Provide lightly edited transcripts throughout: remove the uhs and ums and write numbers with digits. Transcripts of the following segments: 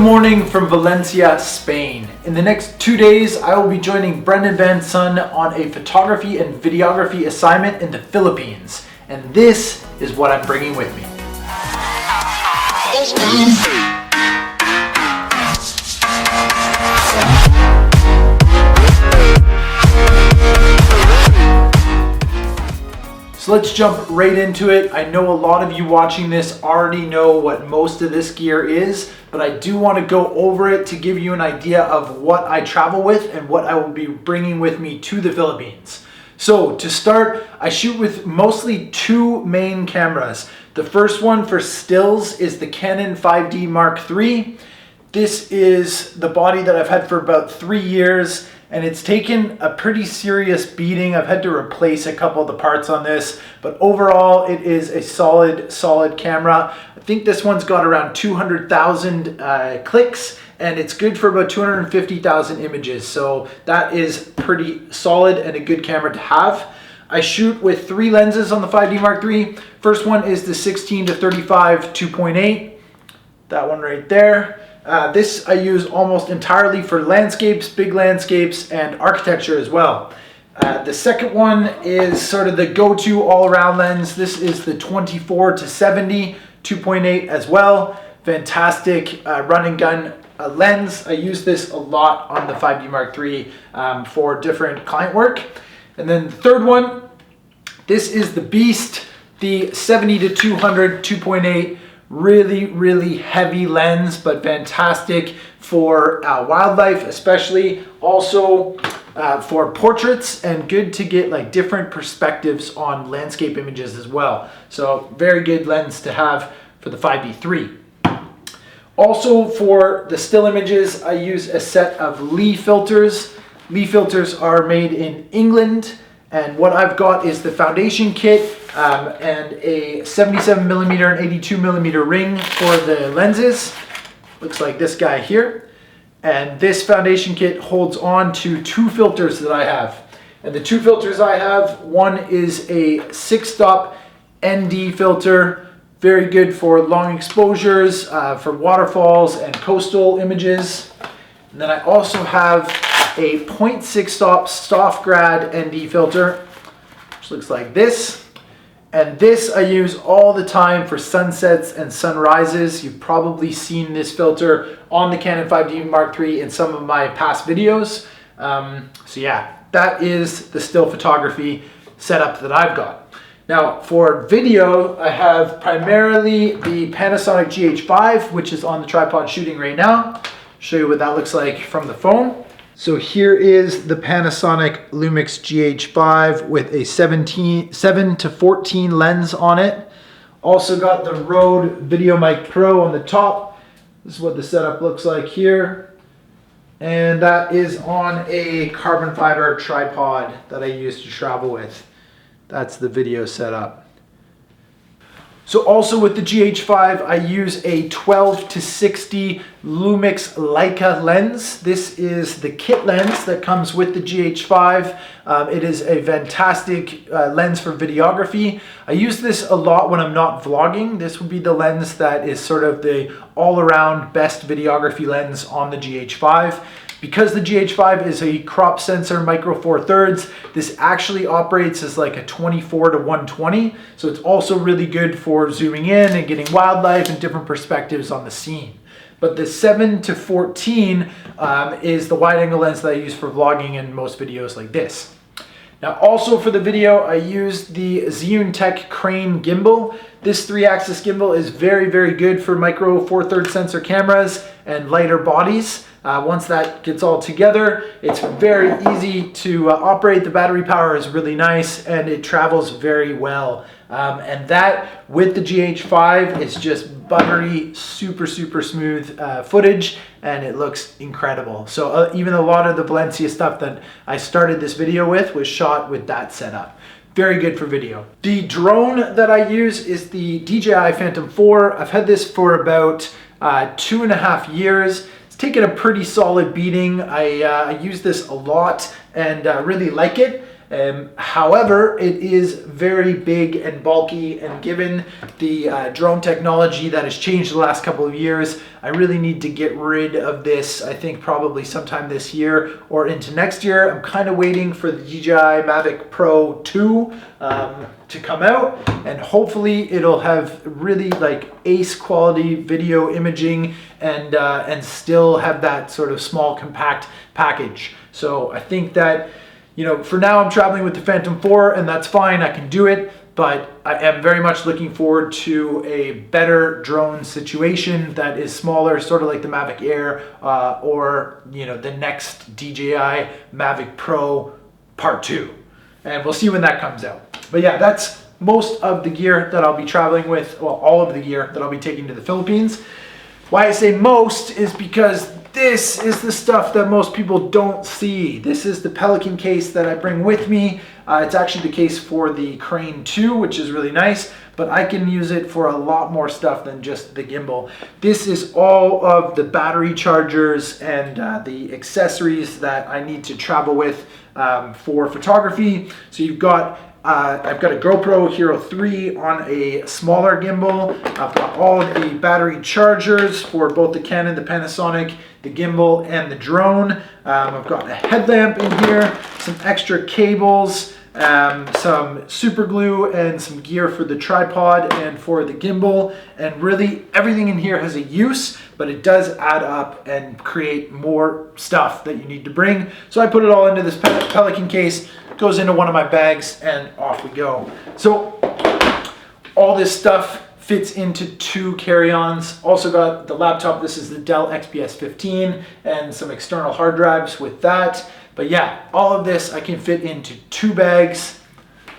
morning from Valencia, Spain. In the next 2 days, I will be joining Brendan Van Son on a photography and videography assignment in the Philippines. And this is what I'm bringing with me. So let's jump right into it. I know a lot of you watching this already know what most of this gear is, but I do want to go over it to give you an idea of what I travel with and what I will be bringing with me to the Philippines. So to start, I shoot with mostly two main cameras. The first one for stills is the Canon 5D Mark III. This is the body that I've had for about 3 years, and it's taken a pretty serious beating. I've had to replace a couple of the parts on this, but overall it is a solid camera. I think this one's got around 200,000 clicks, and it's good for about 250,000 images. So that is pretty solid and a good camera to have. I shoot with 3 lenses on the 5D Mark III. First one is the 16-35 2.8, that one right there. This I use almost entirely for landscapes, big landscapes, and architecture as well. The second one is sort of the go-to all-around lens. This is the 24-70 2.8 as well. Fantastic run and gun lens. I use this a lot on the 5D Mark III for different client work. And then the third one, this is the beast, the 70-200 2.8. Really heavy lens, but fantastic for wildlife, especially also for portraits, and good to get like different perspectives on landscape images as well. So very good lens to have for the 5D3. Also for the still images, I use a set of Lee filters. Lee filters are made in England, and what I've got is the foundation kit and a 77mm and 82mm ring for the lenses. Looks like this guy here. And this foundation kit holds on to 2 filters that I have. And the 2 filters I have, one is a 6-stop ND filter, very good for long exposures, for waterfalls and coastal images. And then I also have a 0.6-stop Softgrad ND filter, which looks like this. And this I use all the time for sunsets and sunrises. You've probably seen this filter on the Canon 5D Mark III in some of my past videos. So yeah, that is the still photography setup that I've got. Now for video, I have primarily the Panasonic GH5, which is on the tripod shooting right now. Show you what that looks like from the phone. So here is the Panasonic Lumix GH5 with a 7-14 lens on it. Also got the Rode VideoMic Pro on the top. This is what the setup looks like here. And that is on a carbon fiber tripod that I use to travel with. That's the video setup. So also with the GH5, I use a 12-60 Lumix Leica lens. This is the kit lens that comes with the GH5. It is a fantastic lens for videography. I use this a lot when I'm not vlogging. This would be the lens that is sort of the all-around best videography lens on the GH5. Because the GH5 is a crop sensor micro four thirds, this actually operates as like a 24-120. So it's also really good for zooming in and getting wildlife and different perspectives on the scene. But the 7-14 is the wide angle lens that I use for vlogging in most videos like this. Now also for the video, I use the Zhiyun Tech Crane gimbal. This 3-axis gimbal is very good for micro four thirds sensor cameras and lighter bodies. Once that gets all together, it's very easy to operate. The battery power is really nice and it travels very well. And that with the GH5 is just buttery, super smooth footage, and it looks incredible. So even a lot of the Valencia stuff that I started this video with was shot with that setup. Very good for video. The drone that I use is the DJI Phantom 4. I've had this for about 2.5 years. Taken a pretty solid beating. I use this a lot and really like it. However, it is very big and bulky, and given the drone technology that has changed the last couple of years, I really need to get rid of this. I think probably sometime this year or into next year. I'm kind of waiting for the DJI Mavic Pro 2 to come out, and hopefully it'll have really like ace quality video imaging and still have that sort of small compact package. So I think that, you know, for now I'm traveling with the Phantom 4, and that's fine, I can do it, but I am very much looking forward to a better drone situation that is smaller, sort of like the Mavic Air or, you know, the next DJI Mavic Pro Part 2. And we'll see when that comes out. But yeah, that's most of the gear that I'll be traveling with, well, all of the gear that I'll be taking to the Philippines. Why I say most is because this is the stuff that most people don't see. This is the Pelican case that I bring with me. It's actually the case for the Crane 2, which is really nice, but I can use it for a lot more stuff than just the gimbal. This is all of the battery chargers and the accessories that I need to travel with for photography. So you've got I've got a GoPro Hero 3 on a smaller gimbal. I've got all of the battery chargers for both the Canon, the Panasonic, the gimbal, and the drone. I've got a headlamp in here, some extra cables, some super glue, and some gear for the tripod and for the gimbal. And really everything in here has a use, but it does add up and create more stuff that you need to bring. So I put it all into this Pelican case, goes into one of my bags, and off we go. So all this stuff fits into 2 carry-ons. Also got the laptop. This is the Dell XPS 15 and some external hard drives with that. But yeah, all of this I can fit into 2 bags.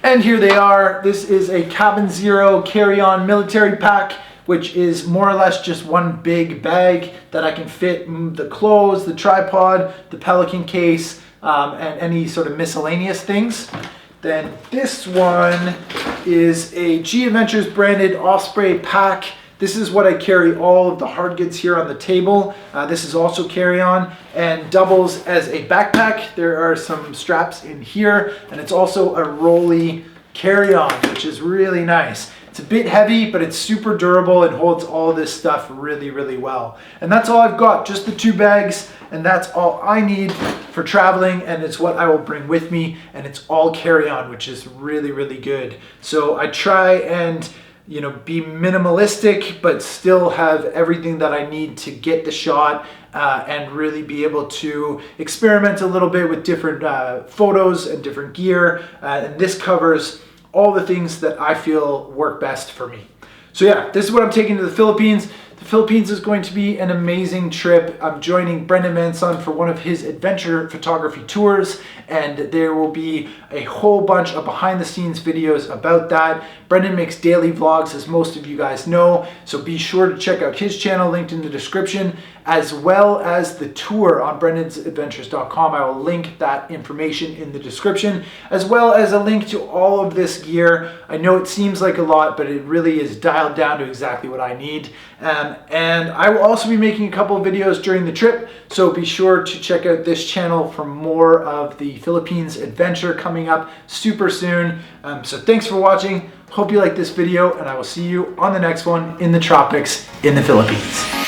And here they are. This is a Cabin Zero carry-on military pack, which is more or less just one big bag that I can fit the clothes, the tripod, the Pelican case, and any sort of miscellaneous things. Then this one is a G Adventures branded Osprey pack. This is what I carry all of the hard goods here on the table. This is also carry-on and doubles as a backpack. There are some straps in here, and it's also a rolly carry-on, which is really nice. It's a bit heavy, but it's super durable and holds all this stuff really, really well. And that's all I've got, just the 2 bags, and that's all I need for traveling, and it's what I will bring with me, and it's all carry-on, which is really, really good. So I try and, you know, be minimalistic, but still have everything that I need to get the shot and really be able to experiment a little bit with different photos and different gear. And this covers all the things that I feel work best for me. So yeah, this is what I'm taking to the Philippines. The Philippines is going to be an amazing trip. I'm joining Brendan Manson for one of his adventure photography tours, and there will be a whole bunch of behind the scenes videos about that. Brendan makes daily vlogs, as most of you guys know, so be sure to check out his channel linked in the description, as well as the tour on brendansadventures.com. I will link that information in the description, as well as a link to all of this gear. I know it seems like a lot, but it really is dialed down to exactly what I need. And I will also be making a couple of videos during the trip, so be sure to check out this channel for more of the Philippines adventure coming up super soon. So thanks for watching. Hope you like this video, and I will see you on the next one in the tropics in the Philippines.